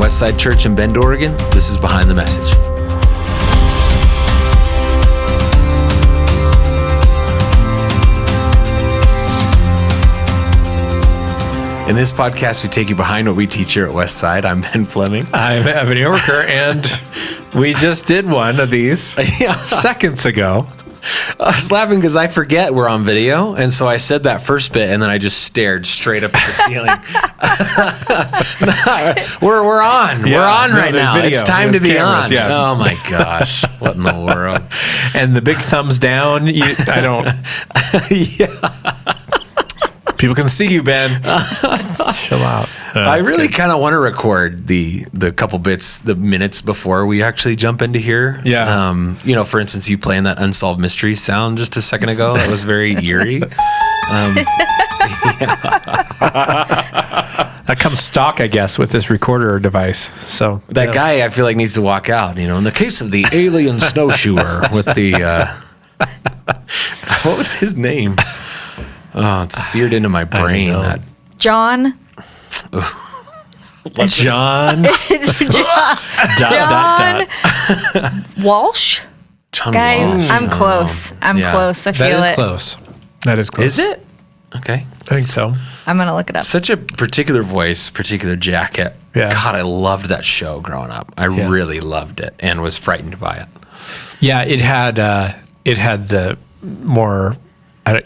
Westside Church in Bend, Oregon, this is Behind the Message. In this podcast, we take you behind what we teach here at Westside. I'm Ben Fleming. I'm Evan Yorker, and we just did one of these seconds ago. I was laughing because I forget we're on video, and so I said that first bit, and then I just stared straight up at the ceiling. We're on. Yeah, we're on right now. Video. It's time to be cameras, on. Yeah. Oh my gosh! What in the world? And the big thumbs down. I don't. Yeah. People can see you, Ben. Chill out. I really kind of want to record the couple bits, the minutes before we actually jump into here. Yeah. For instance, you playing that Unsolved Mysteries sound just a second ago. That was very eerie. That comes stock, I guess, with this recorder device. So that guy, I feel like, needs to walk out. In the case of the alien snowshoer with the what was his name? Oh, it's seared into my brain. That John. John. John. Walsh. John Guys, Walsh. I'm close. I'm close. I feel That is it. close. That is close. Is it? Okay. I think so. I'm gonna look it up. Such a particular voice, particular jacket. Yeah. God, I loved that show growing up. I really loved it and was frightened by it. Yeah, it had the more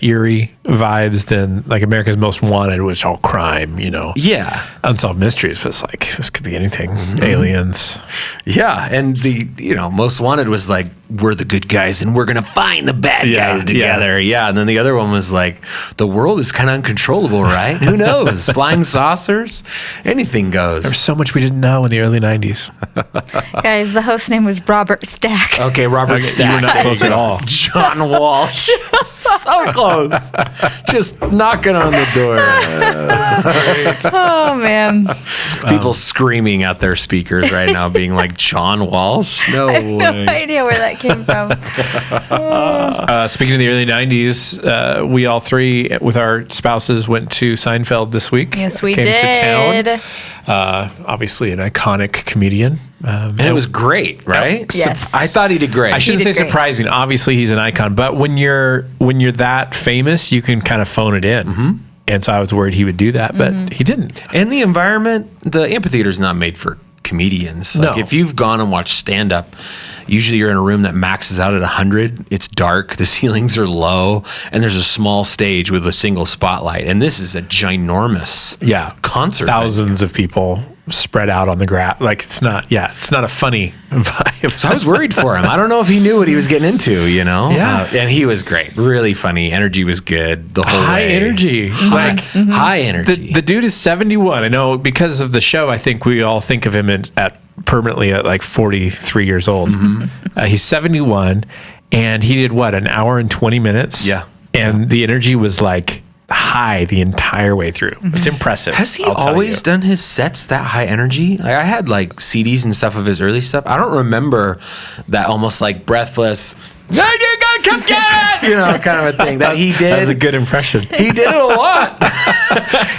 eerie vibes than like America's Most Wanted, which all crime, Yeah. Unsolved Mysteries was like, this could be anything. Aliens. Yeah. And the, Most Wanted was like, we're the good guys and we're going to find the bad guys together. Yeah. And then the other one was like, the world is kind of uncontrollable, right? Who knows? Flying saucers, anything goes. There was so much we didn't know in the early 90s. Guys, the host name was Robert Stack. Okay, Robert Stack. You were not close at all. John Walsh. So close. Just knocking on the door. Oh man. People screaming at their speakers right now, being like, John Walsh? No I have no way. idea where that came from. Speaking of the early 90s, we all three with our spouses went to Seinfeld this week. Yes, we Came did. to town. Obviously an iconic comedian. And it was great, right? Yes. I thought he did great. I shouldn't say did great. surprising. Obviously, he's an icon. But when you're that famous, you can kind of phone it in. Mm-hmm. And so I was worried he would do that, but he didn't. And the environment, the amphitheater is not made for comedians. Like No. if you've gone and watched stand-up, usually you're in a room that maxes out at 100. It's dark. The ceilings are low. And there's a small stage with a single spotlight. And this is a ginormous concert. Thousands of people spread out on the grass. Like it's not a funny vibe. So I was worried for him. I don't know if he knew what he was getting into, Yeah. and he was great. Really funny. Energy was good. The whole High way. energy. Like high energy. The dude is 71. I know because of the show, I think we all think of him permanently at like 43 years old. Mm-hmm. He's 71 and he did an hour and 20 minutes. Yeah. And the energy was like high the entire way through. It's impressive. Has he I'll tell always you. done his sets that high energy? Like I had like CDs and stuff of his early stuff. I don't remember that almost like breathless, no, you gotta come get it, kind of a thing that he did. That was a good impression. He did it a lot.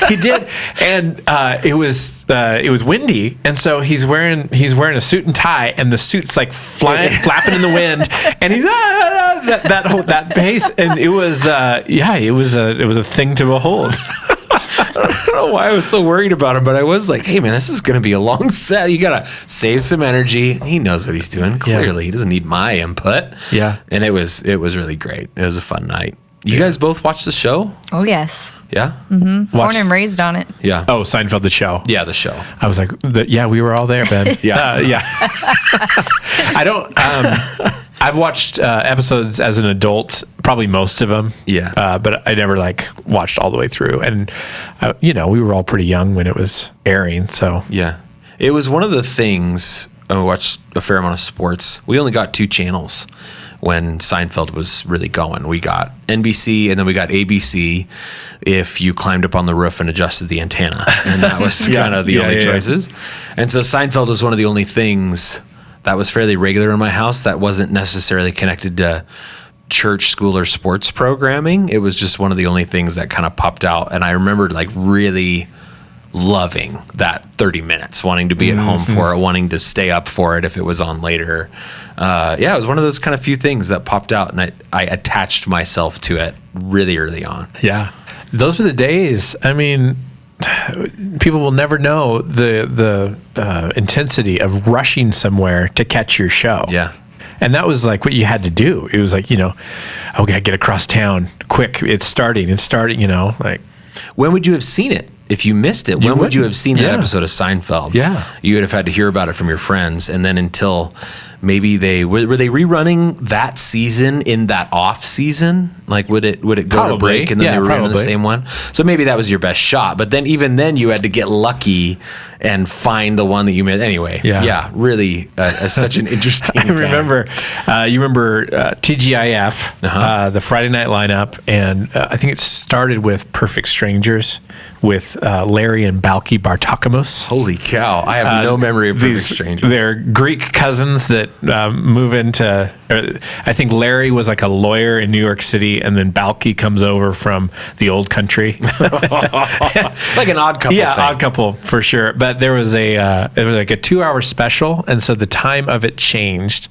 He did, and it was windy, and so he's wearing a suit and tie, and the suit's like flapping in the wind, and he's that pace, and it was a thing to behold. I don't know why I was so worried about him, but I was like, hey man, this is going to be a long set. You got to save some energy. He knows what he's doing. Clearly, he doesn't need my input. Yeah. And it was really great. It was a fun night. You guys both watched the show? Oh yes. Yeah? Born and raised on it. Yeah. Oh, Seinfeld, the show. Yeah, the show. I was like, we were all there, Ben. Yeah. I don't. I've watched episodes as an adult, probably most of them. Yeah. But I never watched all the way through, and we were all pretty young when it was airing. So Yeah. It was one of the things, I watched a fair amount of sports. We only got 2 channels when Seinfeld was really going. We got NBC and then we got ABC if you climbed up on the roof and adjusted the antenna. And that was kind of the only choices. And so Seinfeld was one of the only things that was fairly regular in my house that wasn't necessarily connected to church, school, or sports programming. It was just one of the only things that kind of popped out. And I remembered really loving that 30 minutes, wanting to be at home for it, wanting to stay up for it if it was on later. It was one of those kind of few things that popped out, and I attached myself to it really early on. Yeah. Those are the days. I mean, people will never know the intensity of rushing somewhere to catch your show. Yeah. And that was like what you had to do. It was like, we gotta get across town quick. It's starting, like. When would you have seen it? If you missed it, when would you have seen that Yeah. episode of Seinfeld? Yeah. You would have had to hear about it from your friends. And then until maybe were they rerunning that season in that off season? Like, would it go to Probably. break and then Yeah, they were running the probably. same one? So maybe that was your best shot. But then even then you had to get lucky and find the one that you missed. Anyway, Yeah. really such an interesting I remember, you remember TGIF, the Friday night lineup, and I think it started with Perfect Strangers with Larry and Balki Bartokomous. Holy cow. I have no memory of Perfect Strangers. They're Greek cousins that move into, I think Larry was like a lawyer in New York City, and then Balki comes over from the old country. Like an Odd Couple Yeah, thing. Odd Couple for sure. But there was it was like a 2-hour special, and so the time of it changed,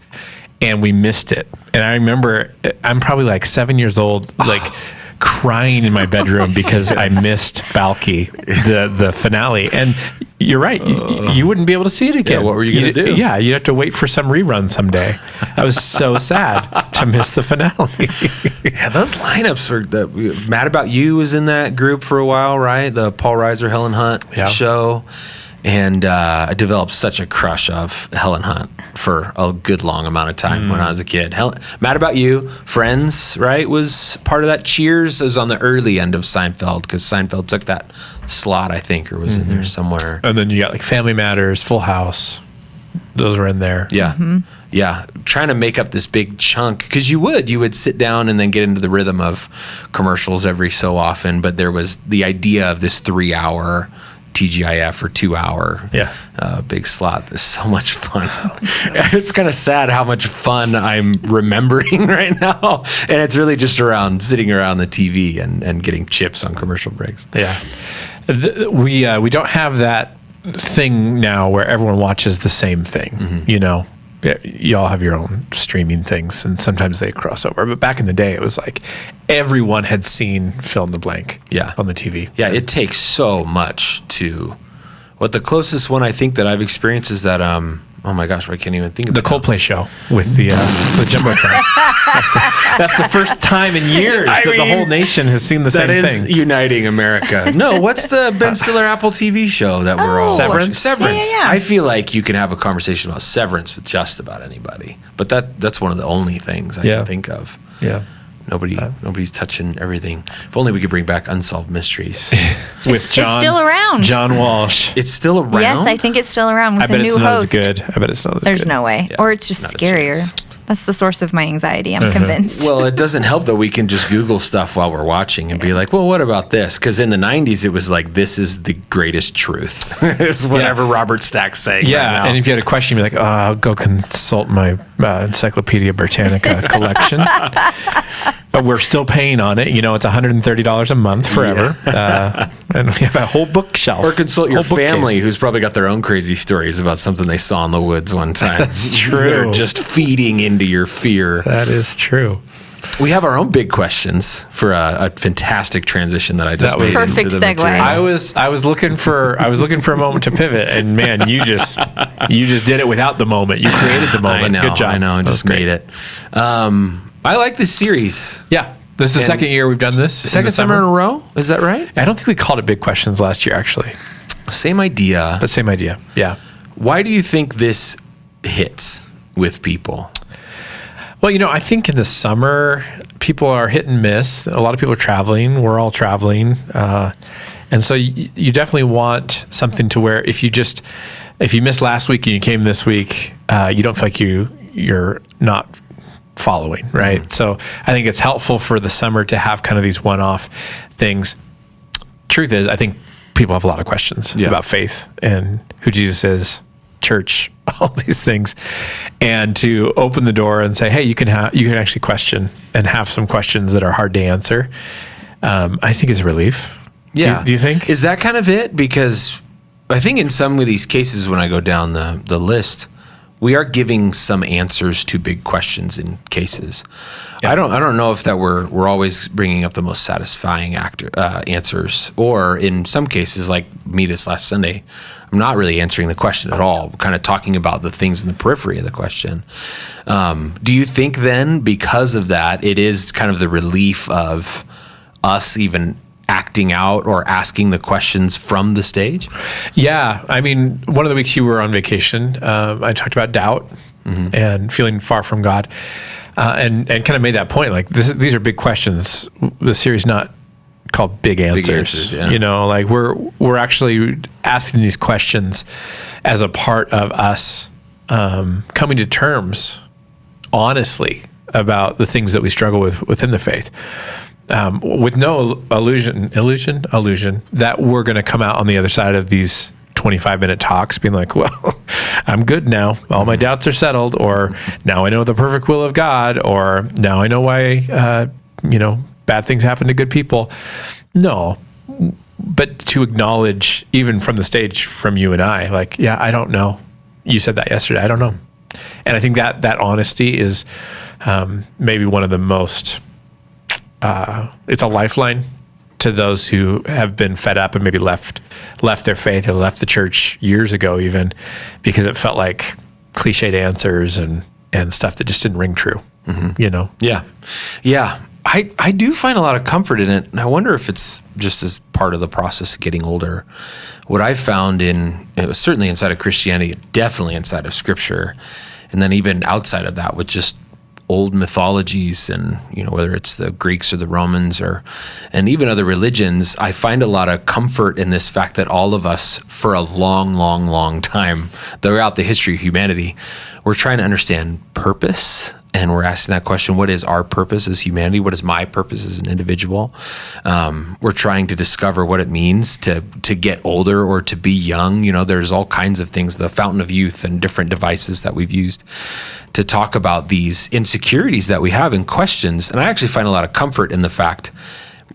and we missed it. And I remember I'm probably like 7 years old, like crying in my bedroom because I missed Balki, the finale. And you're right, you wouldn't be able to see it again. Yeah, what were you gonna do? Yeah, you'd have to wait for some rerun someday. I was so sad to miss the finale. Yeah, those lineups were Mad About You was in that group for a while, right? The Paul Reiser, Helen Hunt show. And I developed such a crush of Helen Hunt for a good long amount of time when I was a kid. Mad About You, Friends, right, was part of that. Cheers was on the early end of Seinfeld because Seinfeld took that slot, I think, or was in there somewhere. And then you got like Family Matters, Full House. Those were in there. Yeah. Yeah. Trying to make up this big chunk because you would sit down and then get into the rhythm of commercials every so often. But there was the idea of this 3-hour TGIF or 2-hour big slot. There's so much fun. It's kind of sad how much fun I'm remembering right now. And it's really just around sitting around the TV and getting chips on commercial breaks. Yeah. We don't have that thing now where everyone watches the same thing, you all have your own streaming things and sometimes they cross over. But back in the day, it was like everyone had seen fill in the blank on the TV. Yeah, it takes so much to... the closest one I think that I've experienced is that... oh my gosh, I can't even think of the it now. Coldplay show with the Jumbotron. That's the first time in years that the whole nation has seen the same That is thing. uniting America. No, what's the Ben Stiller Apple TV show that we're all Severance? watching? Severance. Yeah. I feel like you can have a conversation about Severance with just about anybody. But that's one of the only things I can think of. Yeah. Nobody's touching everything. If only we could bring back Unsolved Mysteries. With John, it's still around. John Walsh. It's still around? Yes, I think it's still around with I bet a new it's not host. as good. I bet it's not as good. There's no way. Yeah, Or it's just not a scarier. chance. That's the source of my anxiety, I'm convinced. Well, it doesn't help that we can just Google stuff while we're watching and be like, well, what about this? Because in the 90s, it was like, this is the greatest truth. It's whatever Robert Stack's saying Yeah, right now. and if you had a question, you'd be like, I'll go consult my Encyclopedia Britannica collection. But we're still paying on it. It's $130 a month forever. And we have a whole bookshelf. Or consult your whole bookcase. family, who's probably got their own crazy stories about something they saw in the woods one time. That's true. They're just feeding into your fear. That is true. We have our own big questions for a fantastic transition that I just That was- made into Perfect the segue. material. I was looking for a moment to pivot, and man, you just did it without the moment. You created the moment. I know, Good job. I know, I That was just great. made it. I like this series. Yeah, this is the second year we've done this. Second summer in a row? Is that right? I don't think we called it Big Questions last year, actually, Same idea. but same idea. Yeah. Why do you think this hits with people? Well, I think in the summer, people are hit and miss. A lot of people are traveling. We're all traveling. And so you definitely want something to where if you missed last week and you came this week, you don't feel like you're not following, right? Mm-hmm. So I think it's helpful for the summer to have kind of these one-off things. Truth is, I think people have a lot of questions about faith and who Jesus is, church, all these things, and to open the door and say, hey, you can actually question and have some questions that are hard to answer. I think is a relief. Yeah. Do you think? Is that kind of it? Because I think in some of these cases, when I go down the list, we are giving some answers to big questions in cases. Yeah. I don't know if that we're always bringing up the most satisfying answers, or in some cases, like me this last Sunday, I'm not really answering the question at all. We're kind of talking about the things in the periphery of the question. Do you think then, because of that, it is kind of the relief of us even acting out or asking the questions from the stage? Yeah. I mean, one of the weeks you were on vacation, I talked about doubt and feeling far from God, and kind of made that point. Like these are big questions. The series not called Big Answers. Yeah. You know, like we're actually asking these questions as a part of us coming to terms honestly about the things that we struggle with within the faith. With no illusion that we're going to come out on the other side of these 25-minute talks being like, well, I'm good now. All my doubts are settled, or now I know the perfect will of God, or now I know why, bad things happen to good people. No, but to acknowledge, even from the stage, from you and I, like, yeah, I don't know. You said that yesterday. I don't know. And I think that honesty is maybe one of the most... it's a lifeline to those who have been fed up and maybe left their faith or left the church years ago, even because it felt like cliched answers and stuff that just didn't ring true. Yeah. I do find a lot of comfort in it, and I wonder if it's just as part of the process of getting older. What I've found certainly inside of Christianity, definitely inside of Scripture, and then even outside of that with just old mythologies, and whether it's the Greeks or the Romans and even other religions, I find a lot of comfort in this fact that all of us, for a long time throughout the history of humanity, we're trying to understand purpose. And we're asking that question, what is our purpose as humanity? What is my purpose as an individual? We're trying to discover what it means to get older or to be young. There's all kinds of things, the fountain of youth and different devices that we've used to talk about these insecurities that we have and questions. And I actually find a lot of comfort in the fact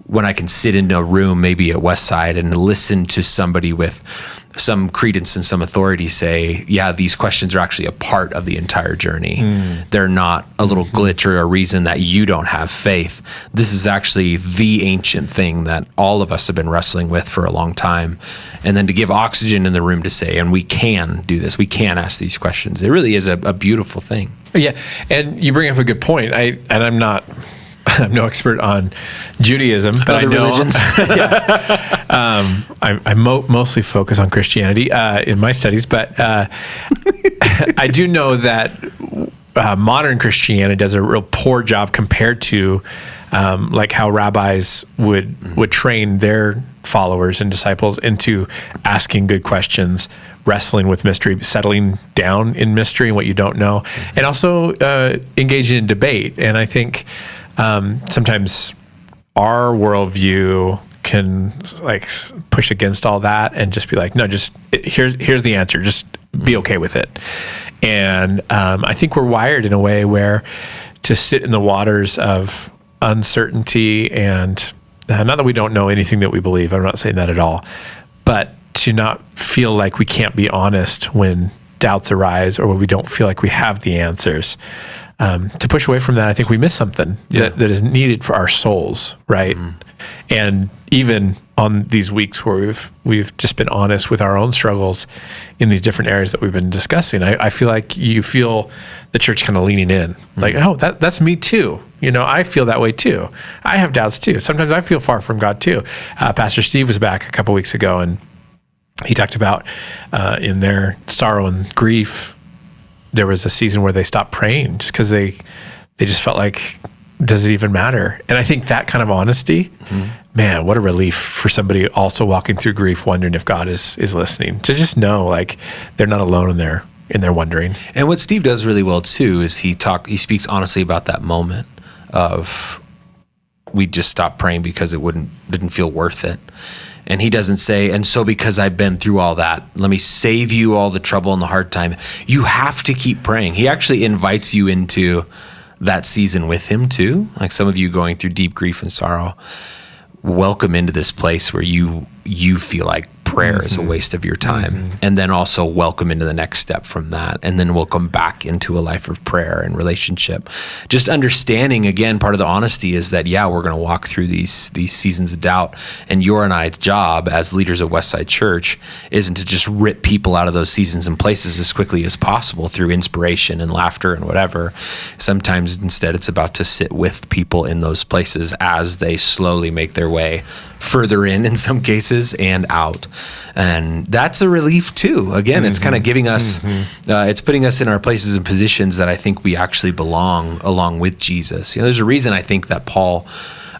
when I can sit in a room, maybe at Westside, and listen to somebody with some credence and some authority say, yeah, these questions are actually a part of the entire journey. They're not a little glitch or a reason that you don't have faith. This is actually the ancient thing that all of us have been wrestling with for a long time. And then to give oxygen in the room to say, and we can do this, we can ask these questions. It really is a beautiful thing. Yeah. And you bring up a good point. I'm no expert on Judaism, but other religions. I mostly focus on Christianity in my studies, but I do know that modern Christianity does a real poor job compared to like how rabbis would train their followers and disciples into asking good questions, wrestling with mystery, settling down in mystery and what you don't know, and also engaging in debate. And I think sometimes our worldview can like push against all that and just be like, no, just here's the answer. Just be okay with it. And I think we're wired in a way where to sit in the waters of uncertainty and not that we don't know anything that we believe. I'm not saying that at all, but to not feel like we can't be honest when doubts arise or when we don't feel like we have the answers. To push away from that, I think we miss something that is needed for our souls, right? And even on these weeks where we've just been honest with our own struggles in these different areas that we've been discussing, I feel like you feel the church kind of leaning in, like, oh, that's me too. I feel that way too. I have doubts too. Sometimes I feel far from God too. Pastor Steve was back a couple weeks ago, and he talked about in their sorrow and grief, there was a season where they stopped praying just because they just felt like, does it even matter? And I think that kind of honesty, man, what a relief for somebody also walking through grief, wondering if God is listening, to just know like they're not alone in their wondering. And what Steve does really well too is he speaks honestly about that moment of we just stopped praying because it didn't feel worth it. And he doesn't say, and so because I've been through all that, let me save you all the trouble and the hard time. You have to keep praying. He actually invites you into that season with him too. Like some of you going through deep grief and sorrow. welcome into this place where you feel like prayer is a waste of your time, and then also welcome into the next step from that, and then welcome back into a life of prayer and relationship. Just understanding, again, part of the honesty is that, we're going to walk through these seasons of doubt, and your and I's job as leaders of Westside Church isn't to just rip people out of those seasons and places as quickly as possible through inspiration and laughter and whatever. Sometimes instead it's about to sit with people in those places as they slowly make their way further in some cases, and out. And that's a relief too. Again, it's kind of giving us, it's putting us in our places and positions that I think we actually belong along with Jesus. There's a reason I think that Paul,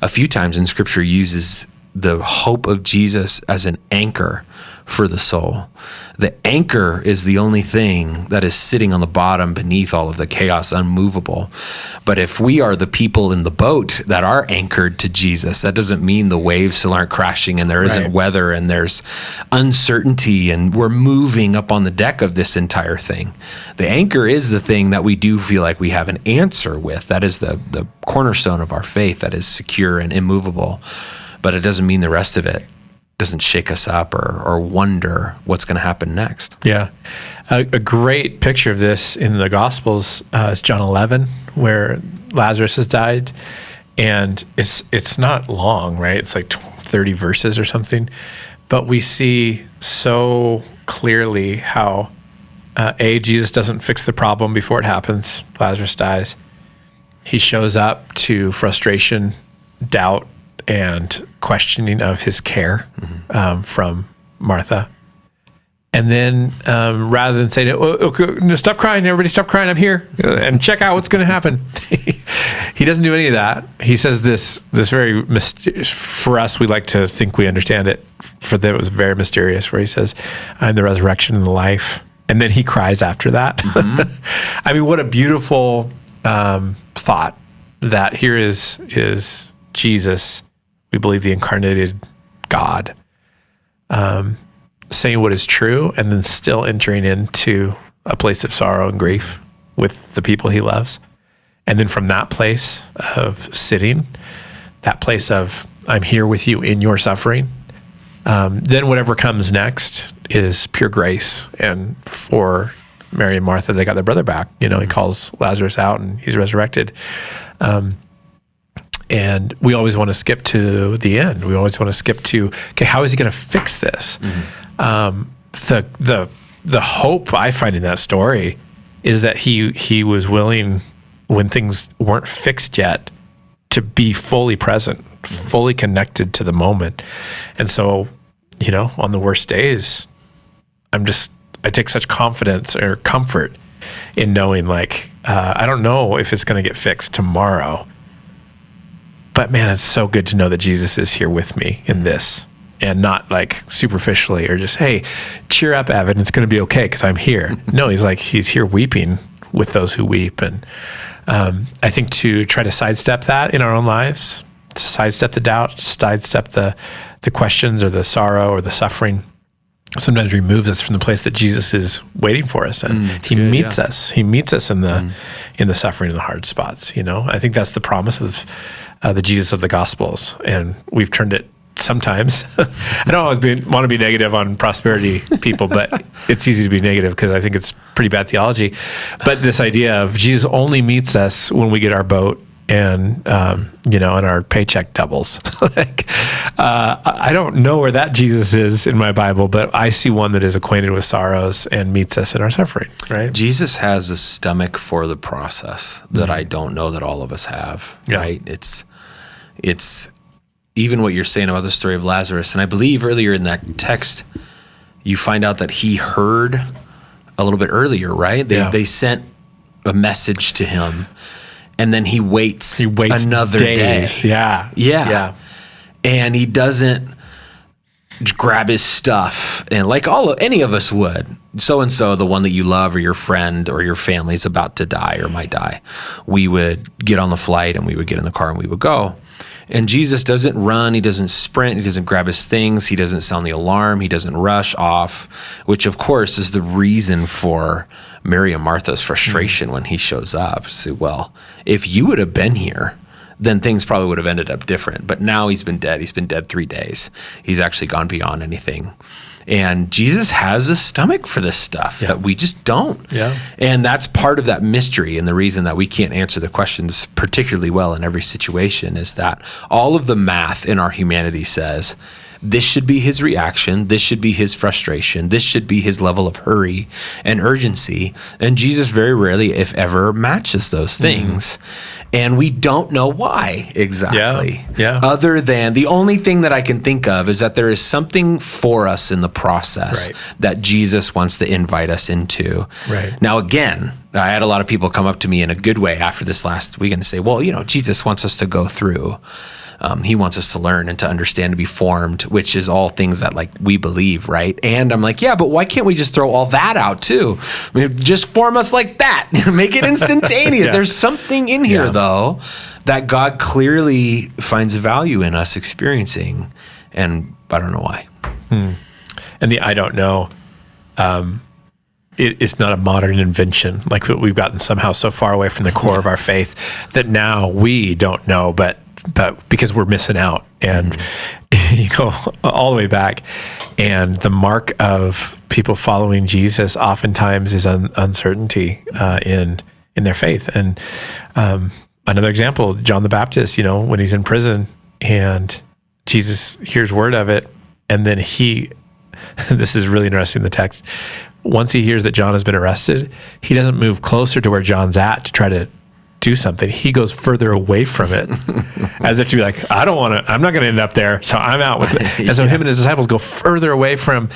a few times in Scripture, uses the hope of Jesus as an anchor for the soul. The anchor is the only thing that is sitting on the bottom beneath all of the chaos, unmovable. But if we are the people in the boat that are anchored to Jesus, that doesn't mean the waves still aren't crashing and there isn't weather and there's uncertainty and we're moving up on the deck of this entire thing. The anchor is the thing that we do feel like we have an answer with. That is the cornerstone of our faith that is secure and immovable. But it doesn't mean the rest of it doesn't shake us up or wonder what's going to happen next. Yeah. A great picture of this in the Gospels is John 11, where Lazarus has died. And it's not long, right? It's like 30 verses or something. But we see so clearly how, Jesus doesn't fix the problem before it happens. Lazarus dies. He shows up to frustration, doubt, and questioning of his care from Martha. And then rather than saying, no, stop crying, everybody stop crying, I'm here, and check out what's going to happen. He doesn't do any of that. He says this very mysterious, for us, we like to think we understand it. For them, it was very mysterious, where he says, I'm the resurrection and the life. And then he cries after that. I mean, what a beautiful thought that here is Jesus, we believe the incarnated God, saying what is true and then still entering into a place of sorrow and grief with the people he loves. And then from that place of sitting, that place of I'm here with you in your suffering, then whatever comes next is pure grace. And for Mary and Martha, they got their brother back. He calls Lazarus out and he's resurrected. And we always want to skip to the end. We always want to skip to, okay, how is he going to fix this? The hope I find in that story is that he was willing, when things weren't fixed yet, to be fully present, fully connected to the moment. And so, on the worst days, I take such confidence or comfort in knowing, I don't know if it's going to get fixed tomorrow. But man, it's so good to know that Jesus is here with me in this, and not superficially or just, hey, cheer up, Evan, it's going to be okay because I'm here. No, he's here weeping with those who weep. And I think to try to sidestep that in our own lives, to sidestep the doubt, sidestep the questions or the sorrow or the suffering, sometimes removes us from the place that Jesus is waiting for us, and he meets us. He meets us in the suffering and the hard spots. I think that's the promise of the Jesus of the Gospels, and we've turned it sometimes. I don't always want to be negative on prosperity people, but it's easy to be negative because I think it's pretty bad theology. But this idea of Jesus only meets us when we get our boat and and our paycheck doubles. I don't know where that Jesus is in my Bible, but I see one that is acquainted with sorrows and meets us in our suffering. Right? Jesus has a stomach for the process that I don't know that all of us have. Yeah. Right? It's even what you're saying about the story of Lazarus, and I believe earlier in that text, you find out that he heard a little bit earlier. Right? They sent a message to him. And then he waits another days. day. Yeah. And he doesn't grab his stuff and any of us would. So-and-so, the one that you love or your friend or your family is about to die or might die. We would get on the flight and we would get in the car and we would go. And Jesus doesn't run, he doesn't sprint, he doesn't grab his things, he doesn't sound the alarm, he doesn't rush off, which of course is the reason for Mary and Martha's frustration when he shows up. So, well, if you would have been here, then things probably would have ended up different. But now he's been dead. He's been dead 3 days. He's actually gone beyond anything. And Jesus has a stomach for this stuff that we just don't. Yeah. And that's part of that mystery. And the reason that we can't answer the questions particularly well in every situation is that all of the math in our humanity says, this should be his reaction. This should be his frustration. This should be his level of hurry and urgency. And Jesus very rarely, if ever, matches those things. And we don't know why exactly. Yeah. Other than the only thing that I can think of is that there is something for us in the process that Jesus wants to invite us into. Right. Now, again, I had a lot of people come up to me in a good way after this last week and say, well, Jesus wants us to go through. He wants us to learn and to understand, to be formed, which is all things that we believe, right? And I'm like, yeah, but why can't we just throw all that out too? I mean, just form us like that, make it instantaneous. There's something in here though, that God clearly finds value in us experiencing. And I don't know why. And the I don't know, it's not a modern invention. We've gotten somehow so far away from the core of our faith that now we don't know, but because we're missing out. And you go all the way back, and the mark of people following Jesus oftentimes is uncertainty in their faith. And another example, John the Baptist, when he's in prison and Jesus hears word of it, and then this is really interesting in the text, once he hears that John has been arrested, he doesn't move closer to where John's at to try to do something. He goes further away from it, as if to be like, I'm not going to end up there, so I'm out with it. And so him and his disciples go further away from,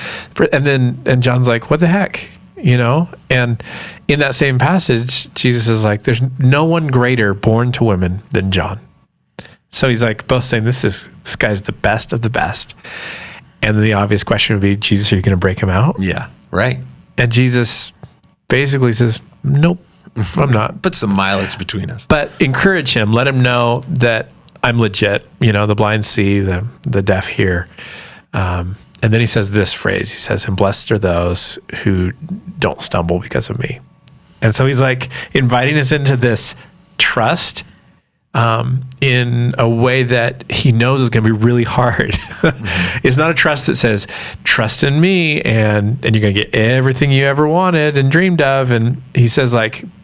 and John's like, what the heck? And in that same passage, Jesus is like, there's no one greater born to women than John. So he's like, both saying this guy's the best of the best. And then the obvious question would be, Jesus, are you going to break him out? Yeah, right. And Jesus basically says, nope, I'm not. Put some mileage between us. But encourage him. Let him know that I'm legit. The blind see, the deaf hear. And then he says this phrase. He says, and blessed are those who don't stumble because of me. And so he's like inviting us into this trust in a way that he knows is going to be really hard. It's not a trust that says, trust in me and you're going to get everything you ever wanted and dreamed of. And he says,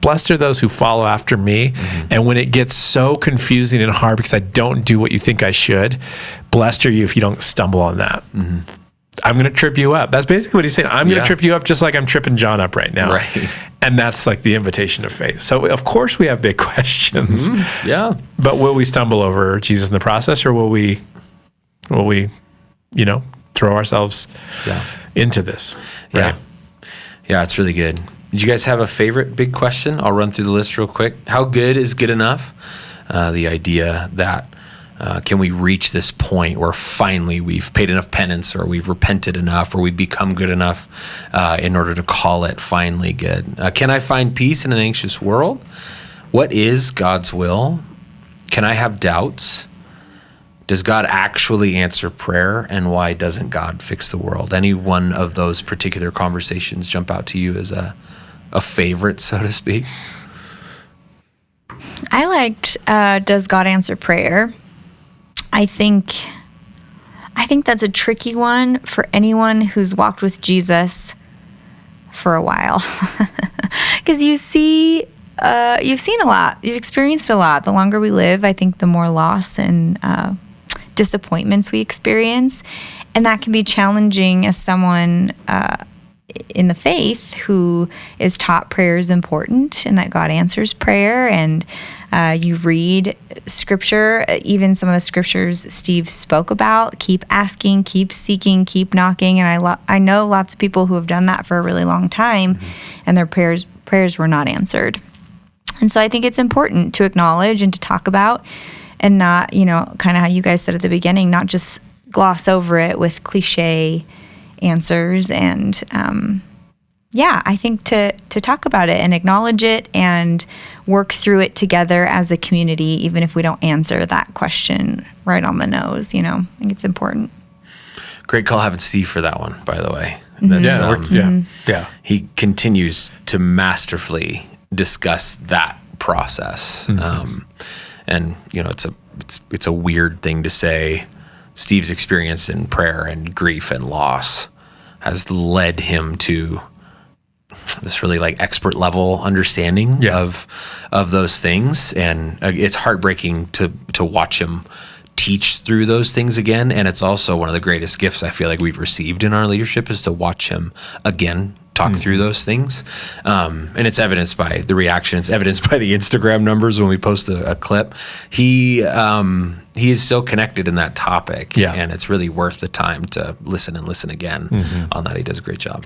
blessed are those who follow after me. And when it gets so confusing and hard because I don't do what you think I should, blessed are you if you don't stumble on that. I'm going to trip you up. That's basically what he's saying. I'm going to trip you up just like I'm tripping John up right now. Right. And that's the invitation of faith. So of course we have big questions. Yeah. But will we stumble over Jesus in the process, or will we throw ourselves into this? Right? Yeah, it's really good. Did you guys have a favorite big question? I'll run through the list real quick. How good is good enough? The idea that can we reach this point where finally we've paid enough penance, or we've repented enough, or we've become good enough in order to call it finally good? Can I find peace in an anxious world? What is God's will? Can I have doubts? Does God actually answer prayer? And why doesn't God fix the world? Any one of those particular conversations jump out to you as a favorite, so to speak? I liked Does God Answer Prayer? I think that's a tricky one for anyone who's walked with Jesus for a while, because you've seen a lot, you've experienced a lot. The longer we live, I think the more loss and disappointments we experience, and that can be challenging as someone in the faith who is taught prayer is important and that God answers prayer. And you read scripture, even some of the scriptures Steve spoke about, keep asking, keep seeking, keep knocking. And I know lots of people who have done that for a really long time, and their prayers were not answered. And so I think it's important to acknowledge and to talk about, and not, kind of how you guys said at the beginning, not just gloss over it with cliche answers. And I think to talk about it and acknowledge it and work through it together as a community, even if we don't answer that question right on the nose. I think it's important. Great call having Steve for that one, by the way. That's, he continues to masterfully discuss that process. And, it's a weird thing to say. Steve's experience in prayer and grief and loss has led him to this really like expert level understanding of those things. And it's heartbreaking to watch him teach through those things again. And it's also one of the greatest gifts I feel like we've received in our leadership is to watch him again talk through those things. And it's evidenced by the reaction. It's evidenced by the Instagram numbers when we post a clip. He is so connected in that topic. And it's really worth the time to listen and listen again on that. He does a great job.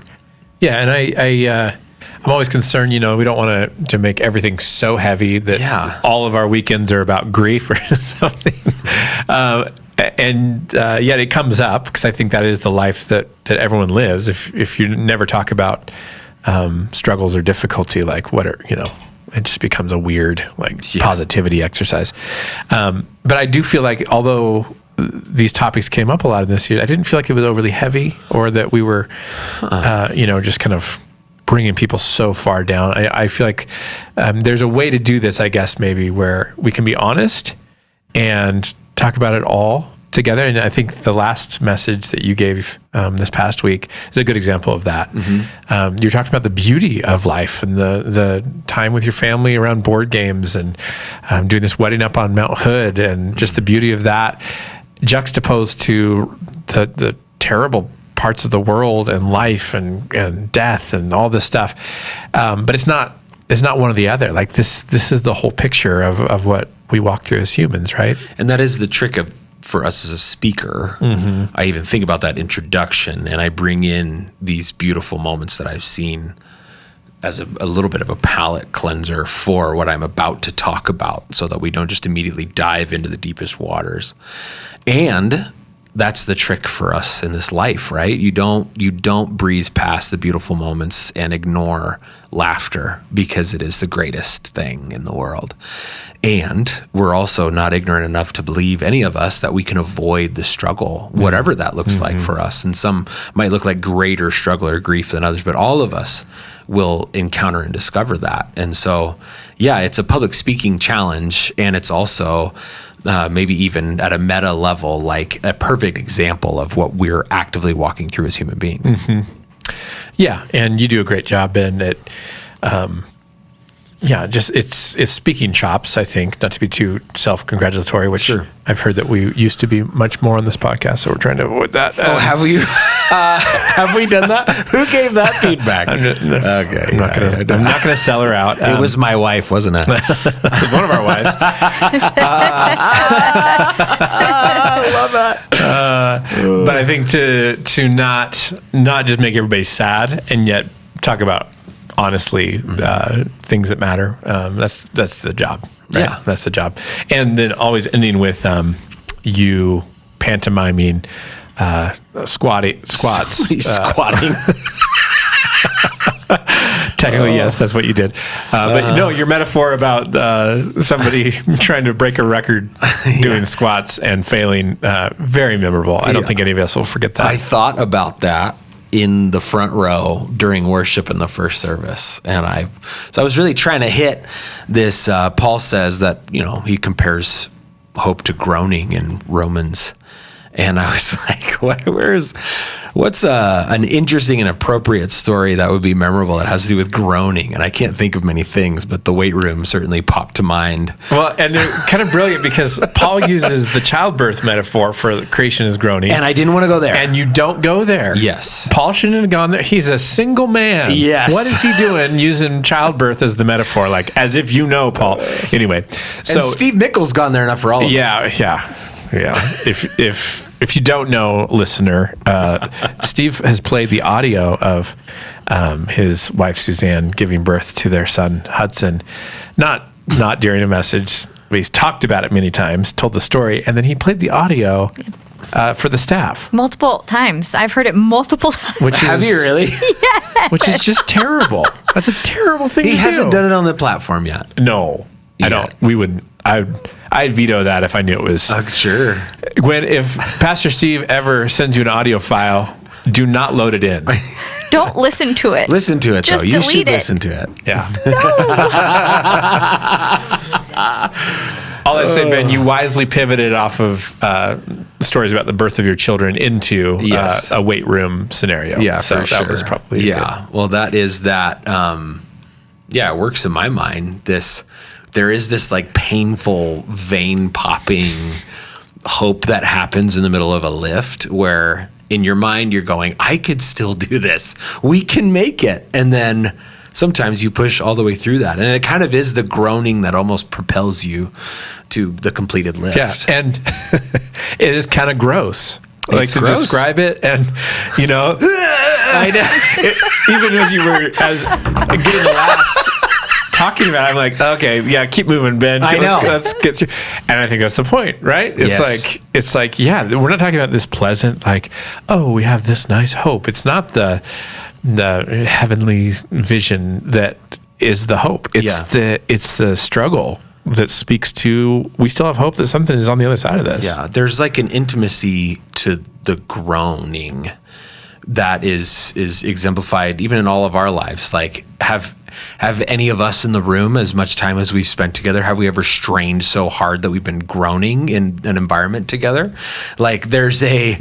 Yeah. And I'm always concerned, we don't want to make everything so heavy that all of our weekends are about grief or something. Yet it comes up because I think that is the life that everyone lives. If you never talk about struggles or difficulty, like it just becomes a weird positivity exercise. But I do feel like although these topics came up a lot in this year, I didn't feel like it was overly heavy or that we were, just kind of bringing people so far down. I feel like there's a way to do this, I guess, maybe where we can be honest and talk about it all together. And I think the last message that you gave this past week is a good example of that. You're talking about the beauty of life and the time with your family around board games and doing this wedding up on Mount Hood and just the beauty of that juxtaposed to the terrible parts of the world and life and death and all this stuff. But it's not one or the other. Like this is the whole picture of what we walk through as humans, right? And that is the trick for us as a speaker. I even think about that introduction and I bring in these beautiful moments that I've seen as a little bit of a palate cleanser for what I'm about to talk about so that we don't just immediately dive into the deepest waters. And that's the trick for us in this life, right? You don't breeze past the beautiful moments and ignore laughter because it is the greatest thing in the world. And we're also not ignorant enough to believe, any of us, that we can avoid the struggle, whatever that looks like for us. And some might look like greater struggle or grief than others, but all of us will encounter and discover that. And so, it's a public speaking challenge, and it's also maybe even at a meta level, like a perfect example of what we're actively walking through as human beings. Yeah, and you do a great job in it. Just it's speaking chops, I think, not to be too self-congratulatory, which I've heard that we used to be much more on this podcast, so we're trying to avoid that. Have we? Have we done that? Who gave that feedback? Okay. I'm not gonna sell her out. It was my wife, wasn't it? It was one of our wives. I love that. But I think to not just make everybody sad and yet talk about honestly things that matter. That's the job. Right? Yeah, that's the job. And then always ending with you pantomiming squats. Squatting. Technically, yes, that's what you did. But no, your metaphor about somebody trying to break a record doing squats and failing, very memorable. I don't think any of us will forget that. I thought about that in the front row during worship in the first service. And I was really trying to hit this. Paul says that, he compares hope to groaning in Romans. And I was like, what's an interesting and appropriate story that would be memorable that has to do with groaning? And I can't think of many things, but the weight room certainly popped to mind. Well, and they're kind of brilliant because Paul uses the childbirth metaphor for creation as groaning. And I didn't want to go there. And you don't go there. Yes. Paul shouldn't have gone there. He's a single man. Yes. What is he doing using childbirth as the metaphor? Like, as if Paul. Anyway. So and Steve Nichols gone there enough for all of us. Yeah. If you don't know, listener, Steve has played the audio of his wife Suzanne giving birth to their son Hudson, not during a message, but he's talked about it many times, told the story, and then he played the audio for the staff multiple times. I've heard it multiple times. Have you really? Yes. Which is just terrible. That's a terrible thing. He hasn't done it on the platform yet. No, I don't. We wouldn't. I'd veto that if I knew it was. Sure. If Pastor Steve ever sends you an audio file, do not load it in. Don't listen to it. Listen to it, Just though. You should delete it. listen to it. Yeah. All I said, Ben, you wisely pivoted off of stories about the birth of your children into a weight room scenario. Yeah, so for sure. that was probably good. Well, that is that. It works in my mind. There is this like painful vein popping hope that happens in the middle of a lift where in your mind you're going, I could still do this. We can make it. And then sometimes you push all the way through that. And it kind of is the groaning that almost propels you to the completed lift. Yeah, and it is kind of gross. Like to gross. describe it, and I know. Even as you were getting the laughs talking about it, I'm like, okay, yeah, keep moving, Ben. I know. Let's get through. And I think that's the point, right? It's like, yeah, we're not talking about this pleasant, like, oh, we have this nice hope. It's not the heavenly vision that is the hope. It's the struggle that speaks to, we still have hope that something is on the other side of this. Yeah, there's like an intimacy to the groaning that is exemplified even in all of our lives. Like, have any of us in the room, as much time as we've spent together, have we ever strained so hard that we've been groaning in an environment together? Like, there's a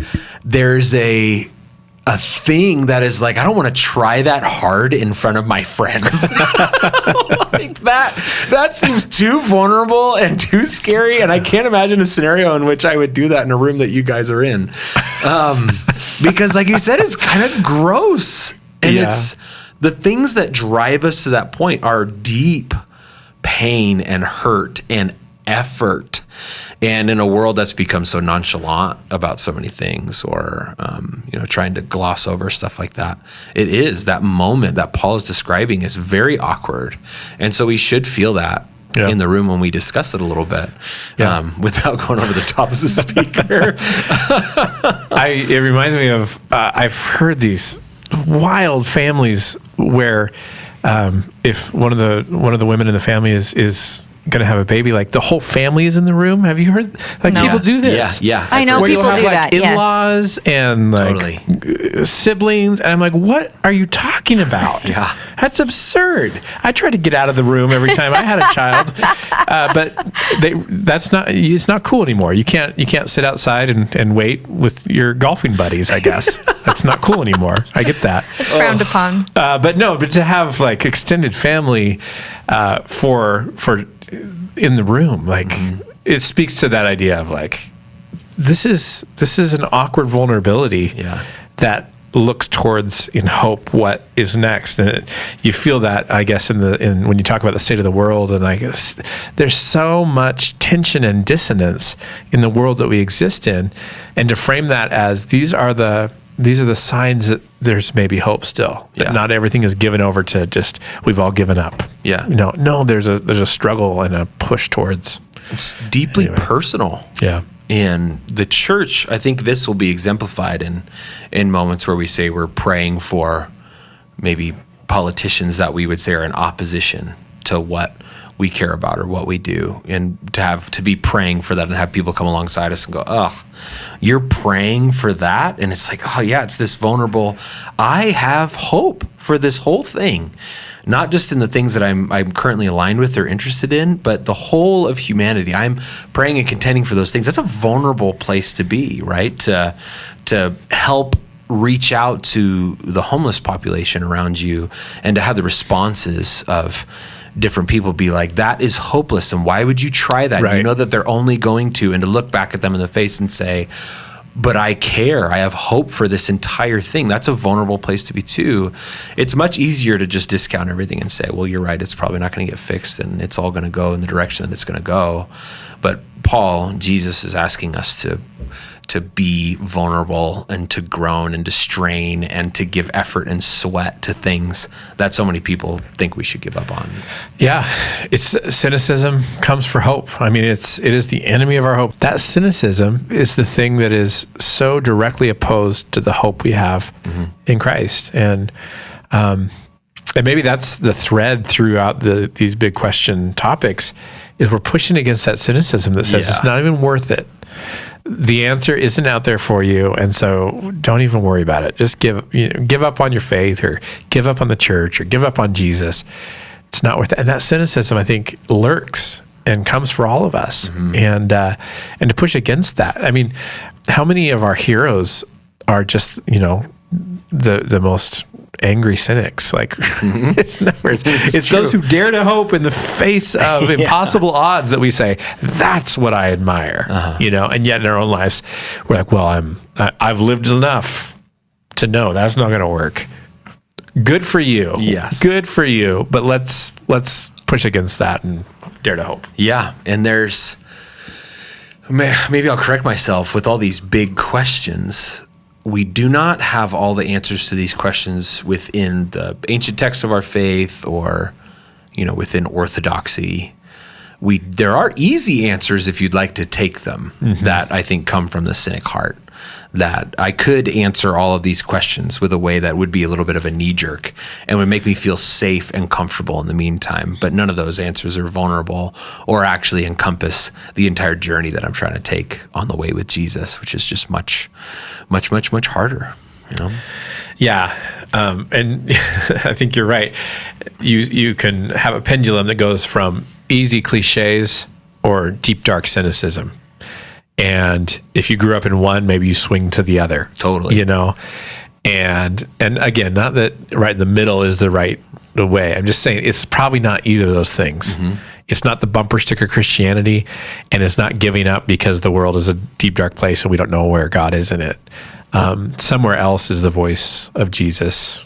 thing that is like, I don't want to try that hard in front of my friends. Like that seems too vulnerable and too scary. And I can't imagine a scenario in which I would do that in a room that you guys are in. Because like you said, it's kind of gross. And it's the things that drive us to that point are deep pain and hurt and effort. And in a world that's become so nonchalant about so many things, or trying to gloss over stuff like that, it is that moment that Paul is describing is very awkward, and so we should feel that in the room when we discuss it a little bit, without going over the top of the speaker. It reminds me of I've heard these wild families where if one of the women in the family is going to have a baby, like the whole family is in the room. Have you heard? Like people do this. Yeah. I know people do that. In-laws and like siblings, and I'm like, what are you talking about? Yeah, that's absurd. I try to get out of the room every time I had a child, but it's not cool anymore. You can't sit outside and wait with your golfing buddies. I guess that's not cool anymore. I get that. It's frowned upon. But to have like extended family for in the room, like it speaks to that idea of like this is an awkward vulnerability that looks towards in hope what is next, and you feel that, I guess, in when you talk about the state of the world, and like there's so much tension and dissonance in the world that we exist in, and to frame that as these are the signs that there's maybe hope still, that not everything is given over to just, we've all given up. Yeah. No, there's a struggle and a push towards. It's deeply personal. Yeah. And the church, I think this will be exemplified in moments where we say we're praying for maybe politicians that we would say are in opposition to what we care about or what we do, and to be praying for that and have people come alongside us and go, oh, you're praying for that? And it's like, oh yeah, it's this vulnerable, I have hope for this whole thing, not just in the things that I'm currently aligned with or interested in, but the whole of humanity. I'm praying and contending for those things. That's a vulnerable place to be, right? To help reach out to the homeless population around you, and to have the responses of different people be like, that is hopeless, and why would you try that? Right. You know that they're only going to, and to look back at them in the face and say, but I care, I have hope for this entire thing. That's a vulnerable place to be too. It's much easier to just discount everything and say, well, you're right, it's probably not going to get fixed, and it's all going to go in the direction that it's going to go. But Jesus is asking us to be vulnerable and to groan and to strain and to give effort and sweat to things that so many people think we should give up on. Yeah, it's cynicism comes for hope. I mean, it is the enemy of our hope. That cynicism is the thing that is so directly opposed to the hope we have in Christ. And maybe that's the thread throughout these big question topics, is we're pushing against that cynicism that says it's not even worth it. The answer isn't out there for you, and so don't even worry about it. Just give up on your faith, or give up on the church, or give up on Jesus. It's not worth it. And that cynicism, I think, lurks and comes for all of us, and to push against that. I mean, how many of our heroes are just, the most angry cynics? Like, it's those who dare to hope in the face of impossible odds that we say, that's what I admire, and yet in our own lives, we're like, well, I've lived enough to know that's not going to work. Good for you. Yes. Good for you. But let's push against that and dare to hope. Yeah. And maybe I'll correct myself with all these big questions. We do not have all the answers to these questions within the ancient texts of our faith or, within orthodoxy. There are easy answers if you'd like to take them that I think come from the cynic heart. That I could answer all of these questions with a way that would be a little bit of a knee jerk and would make me feel safe and comfortable in the meantime. But none of those answers are vulnerable or actually encompass the entire journey that I'm trying to take on the way with Jesus, which is just much, much, much, much harder. Yeah. And I think you're right. You can have a pendulum that goes from easy cliches or deep, dark cynicism. And if you grew up in one, maybe you swing to the other. Totally. And again, not that right in the middle is the way. I'm just saying it's probably not either of those things. It's not the bumper sticker Christianity, and it's not giving up because the world is a deep, dark place and we don't know where God is in it. Somewhere else is the voice of Jesus,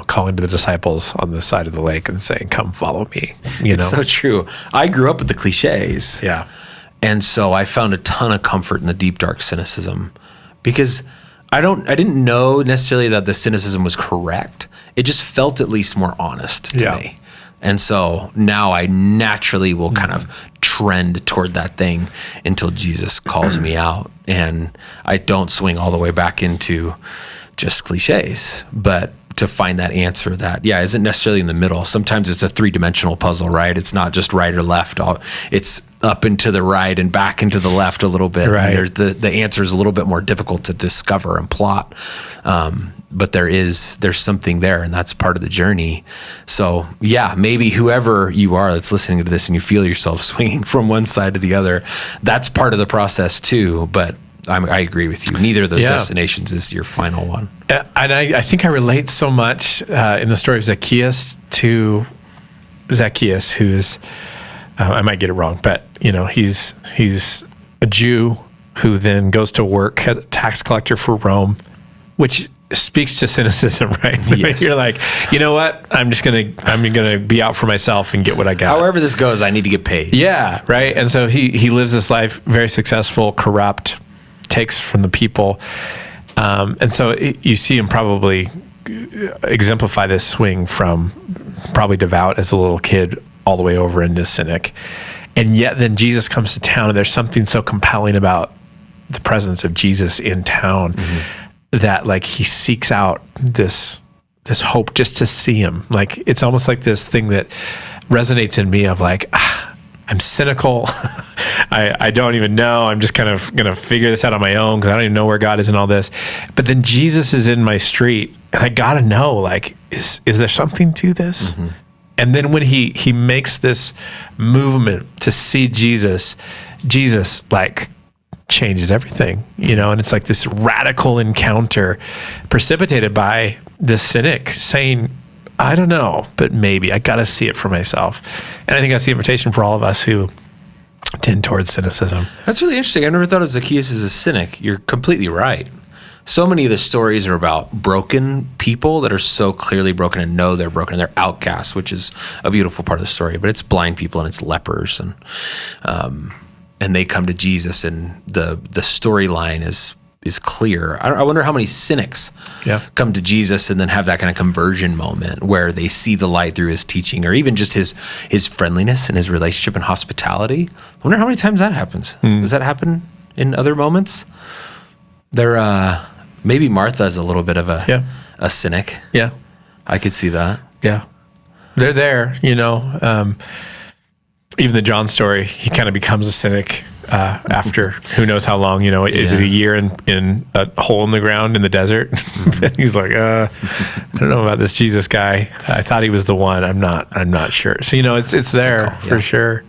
calling to the disciples on the side of the lake and saying, come follow me. It's so true. I grew up with the cliches. Yeah. And so I found a ton of comfort in the deep, dark cynicism because I didn't know necessarily that the cynicism was correct. It just felt at least more honest to me. And so now I naturally will kind of trend toward that thing until Jesus calls me out. And I don't swing all the way back into just cliches, but to find that answer that, isn't necessarily in the middle. Sometimes it's a 3-dimensional puzzle, right? It's not just right or left. It's up and to the right and back and to the left a little bit. Right. The answer is a little bit more difficult to discover and plot. But there's something there, and that's part of the journey. So maybe whoever you are that's listening to this and you feel yourself swinging from one side to the other, that's part of the process too. But I agree with you. Neither of those destinations is your final one. And I think I relate so much in the story of Zacchaeus to Zacchaeus, who's, I might get it wrong, but he's a Jew who then goes to work as a tax collector for Rome, which speaks to cynicism, right? Yes. You're like, you know what? I'm gonna be out for myself and get what I got. However this goes, I need to get paid. Yeah, right. And so he lives this life very successful, corrupt, takes from the people, and so you see him probably exemplify this swing from probably devout as a little kid all the way over into cynic. And yet then Jesus comes to town, and there's something so compelling about the presence of Jesus in town that like he seeks out this hope just to see him. Like it's almost like this thing that resonates in me of like, I'm cynical. I don't even know. I'm just kind of going to figure this out on my own because I don't even know where God is in all this. But then Jesus is in my street, and I got to know, like, is there something to this? And then when he makes this movement to see Jesus like changes everything, and it's like this radical encounter precipitated by this cynic saying, I don't know, but maybe I got to see it for myself. And I think that's the invitation for all of us who tend towards cynicism. That's really interesting. I never thought of Zacchaeus as a cynic. You're completely right. So many of the stories are about broken people that are so clearly broken and know they're broken and they're outcasts, which is a beautiful part of the story. But it's blind people and it's lepers, and they come to Jesus, and the storyline is clear. I wonder how many cynics come to Jesus and then have that kind of conversion moment where they see the light through his teaching, or even just his friendliness and his relationship and hospitality. I wonder how many times that happens. Does that happen in other moments? Maybe Martha is a little bit of a cynic. Yeah. I could see that. Yeah. They're there, even the John story, he kind of becomes a cynic after who knows how long, is it a year in a hole in the ground in the desert? He's like, I don't know about this Jesus guy. I thought he was the one. I'm not sure. So, it's there for sure.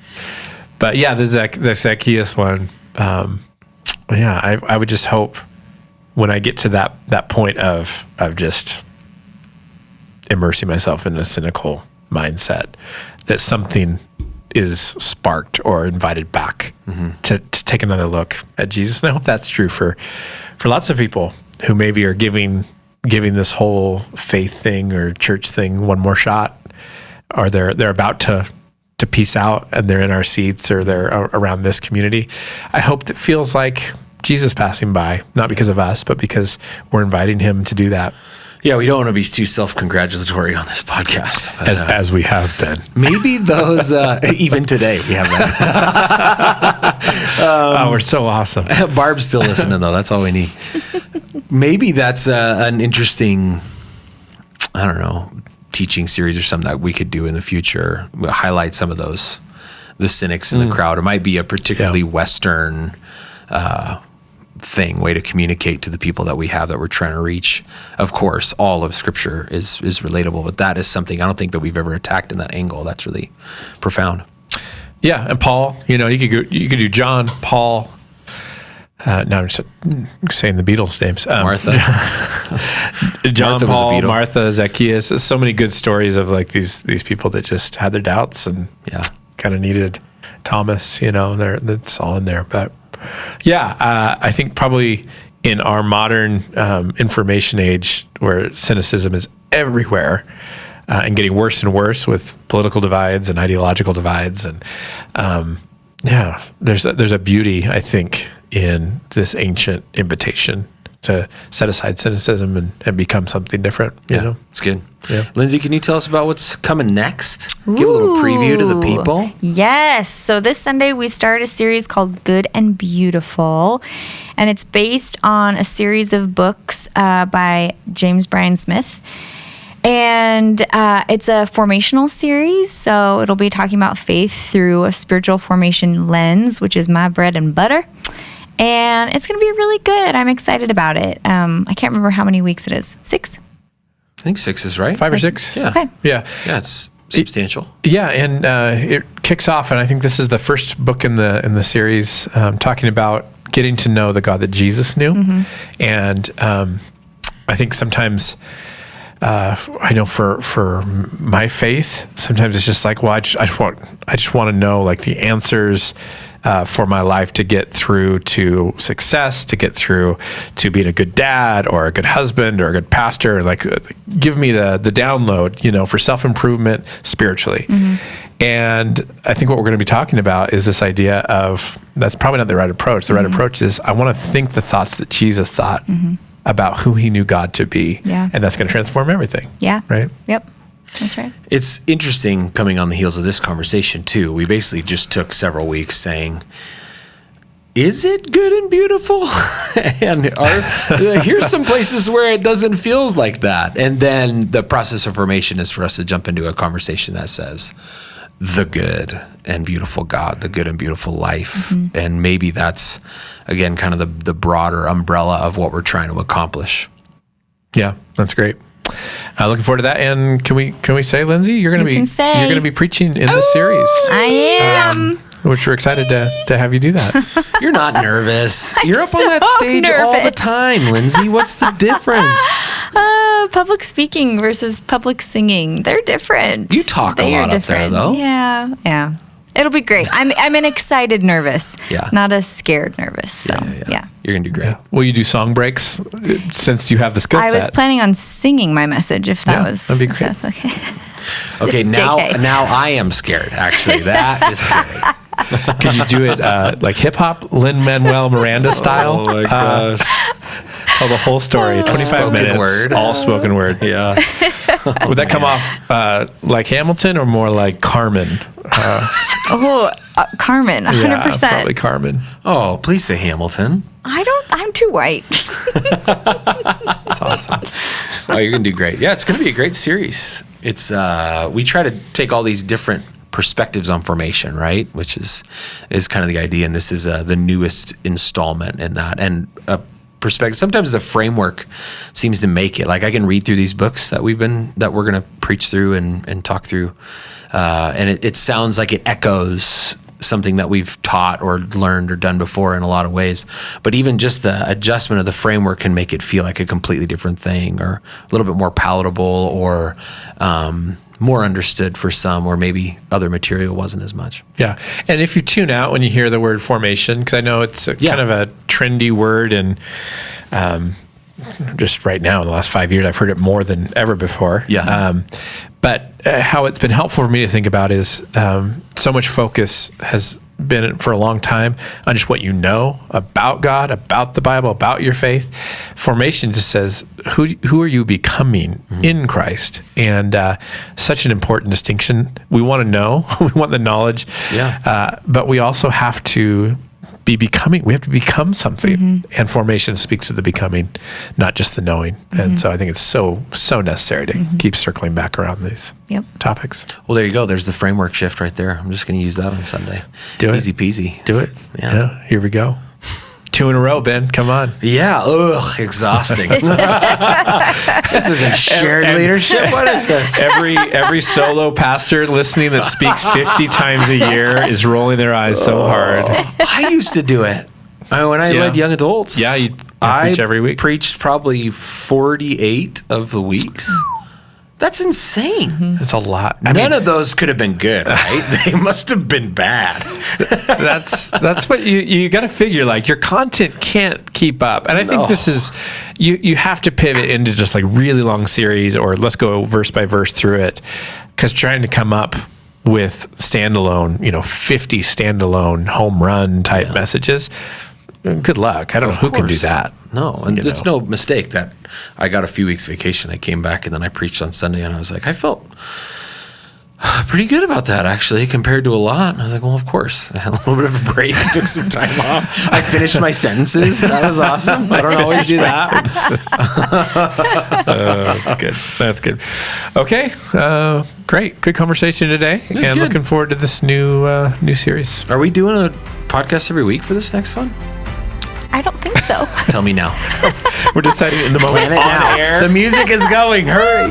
But yeah, the Zacchaeus one. I would just hope when I get to that point of just immersing myself in a cynical mindset, that something is sparked or invited back to take another look at Jesus. And I hope that's true for lots of people who maybe are giving this whole faith thing or church thing one more shot, or they're about to peace out and they're in our seats or they're around this community. I hope that feels like Jesus passing by, not because of us, but because we're inviting him to do that. Yeah, we don't want to be too self-congratulatory on this podcast. But, as we have been. Maybe those, even today, we have that. We're so awesome. Barb's still listening, though. That's all we need. Maybe that's an interesting, I don't know, teaching series or something that we could do in the future. We'll highlight some of those, the cynics in the crowd. It might be a particularly Western way to communicate to the people that we have that we're trying to reach. Of course, all of Scripture is relatable, but that is something I don't think that we've ever attacked in that angle. That's really profound. Yeah, and Paul, you could do John, Paul. Now I'm just saying the Beatles' names. Martha, John, Martha Paul, was a Beatle. Martha, Zacchaeus. So many good stories of like these people that just had their doubts and kind of needed Thomas. That's all in there, but. Yeah, I think probably in our modern information age where cynicism is everywhere and getting worse and worse with political divides and ideological divides. And there's a beauty, I think, in this ancient invitation to set aside cynicism and become something different. It's good. Yeah. Lindsay, can you tell us about what's coming next? Give a little preview to the people. Yes. So this Sunday we start a series called Good and Beautiful, and it's based on a series of books by James Bryan Smith. And it's a formational series, so it'll be talking about faith through a spiritual formation lens, which is my bread and butter. And it's going to be really good. I'm excited about it. I can't remember how many weeks it is. 6? I think 6 is right. 5 or 6. Yeah. Okay. Yeah. Yeah, it's substantial. Yeah, and it kicks off, and I think this is the first book in the series talking about getting to know the God that Jesus knew. And I think sometimes I know for my faith, sometimes it's just like, well, I just want to know like the answers for my life to get through to success, to get through to being a good dad or a good husband or a good pastor. Like, give me the download, for self-improvement spiritually. And I think what we're going to be talking about is this idea of that's probably not the right approach. The right approach is I want to think the thoughts that Jesus thought about who he knew God to be. Yeah. And that's going to transform everything. Yeah. Right? Yep. That's right. It's interesting coming on the heels of this conversation, too. We basically just took several weeks saying, is it good and beautiful? And here's some places where it doesn't feel like that. And then the process of formation is for us to jump into a conversation that says, the good and beautiful God, the good and beautiful life. And maybe that's, again, kind of the broader umbrella of what we're trying to accomplish. Yeah, that's great. Looking forward to that. And can we say, Lindsay, you're going to be preaching in this series. I am. Which we're excited to have you do that. You're not nervous. You're up on so that stage all the nervous. time, Lindsay. What's the difference? Public speaking versus public singing. They're different. You talk a lot up there, though. Yeah. It'll be great. I'm an excited nervous. Yeah. Not a scared nervous. So, yeah. You're going to do great. Will you do song breaks since you have the skill I set? was planning on singing my message if that was. that'd be great. If that's okay. Okay, JK. now I am scared, actually. That is scary. Could you do it like hip hop, Lin-Manuel Miranda style? Oh, my gosh. Tell the whole story, 25 Spoken minutes, word. all spoken word. Yeah. Would that come off like Hamilton or more like Carmen? Carmen, 100%. Yeah, probably Carmen. Oh, please say Hamilton. I'm too white. That's awesome. Oh, you're going to do great. Yeah, it's going to be a great series. It's we try to take all these different perspectives on formation, right? Which is kind of the idea, and this is the newest installment in that. And perspective. Sometimes the framework seems to make it. Like I can read through these books that we're going to preach through and talk through, and it sounds like it echoes something that we've taught or learned or done before in a lot of ways. But even just the adjustment of the framework can make it feel like a completely different thing, or a little bit more palatable, or more understood for some, or maybe other material wasn't as much. Yeah. And if you tune out when you hear the word formation, because I know it's kind of a trendy word, and just right now in the last 5 years, I've heard it more than ever before. Yeah. But how it's been helpful for me to think about is so much focus has been for a long time on just what you know about God, about the Bible, about your faith. Formation just says, who are you becoming in Christ? And such an important distinction. We want to know, we want the knowledge, but we also have to be becoming. We have to become something, and formation speaks to the becoming, not just the knowing. And so I think it's so necessary to keep circling back around these topics. Well, there you go. There's the framework shift right there. I'm just going to use that on Sunday. Do it. Easy peasy. Do it. Yeah. Here we go. 2 in a row, Ben. Come on. Yeah. Ugh. Exhausting. This isn't shared leadership. What is this? Every solo pastor listening that speaks 50 times a year is rolling their eyes so hard. I used to do it. When I led young adults. Yeah, you preach every week. Preached probably 48 of the weeks. That's insane. That's a lot. None of those could have been good, right? They must have been bad. That's what you got to figure. Like, your content can't keep up, and I think this is you have to pivot into just like really long series, or let's go verse by verse through it, because trying to come up with standalone, 50 standalone home run type messages. Good luck. I don't know who can do that. No, and it's no mistake that I got a few weeks vacation. I came back and then I preached on Sunday, and I was like, I felt pretty good about that, actually, compared to a lot. And I was like, well, of course. I had a little bit of a break, took some time off. I finished my sentences. That was awesome. I don't always do that. That's good. That's good. Okay. Great. Good conversation today. And good. Looking forward to this new series. Are we doing a podcast every week for this next one? I don't think so. Tell me now. We're deciding in the moment. Plan it now. Air. The music is going. Hurry.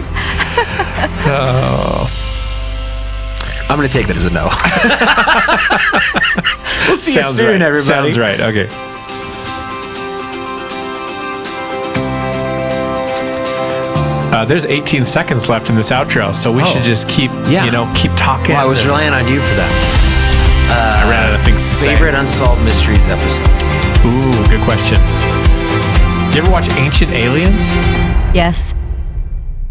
I'm going to take that as a no. We'll see you soon, everybody. Sounds right. Okay. There's 18 seconds left in this outro, so we should just keep talking. Well, I was relying on you for that. I ran out of things to say. Favorite Unsolved Mysteries episode? Ooh, good question. Do you ever watch Ancient Aliens? Yes.